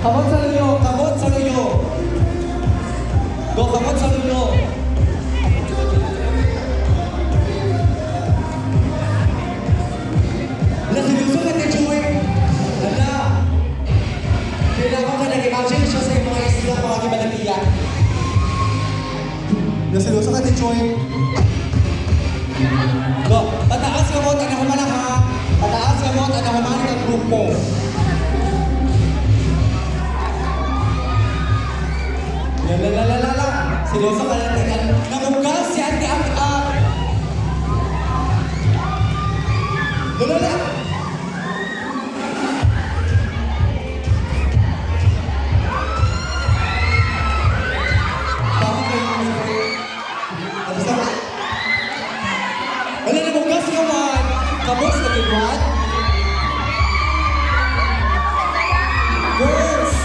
Kamot sa luyo, kamot sa luyo. Go, kamot sa luyo. Nasiluso ka ni Joy. Hala. Kailangan ka nag-imagine siya sa mga isla, mga kibalatiya. Nasiluso ka ni Joy. Go, pataas ka mo, tanah humana ha. Pataas ka mo, tanah humana ng grupo. Lalalala. Siloso ka na tagal. Namugas si Ate Ang-Ang. Lalala. Bakit kayo masakit? Ano sa mga? Wala namugas ka man. Kabos na kinuat? First,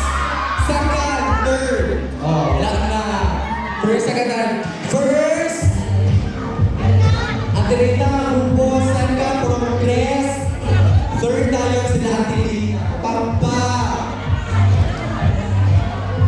second, third. Oh, wala na. First, second, third. First, ang direta.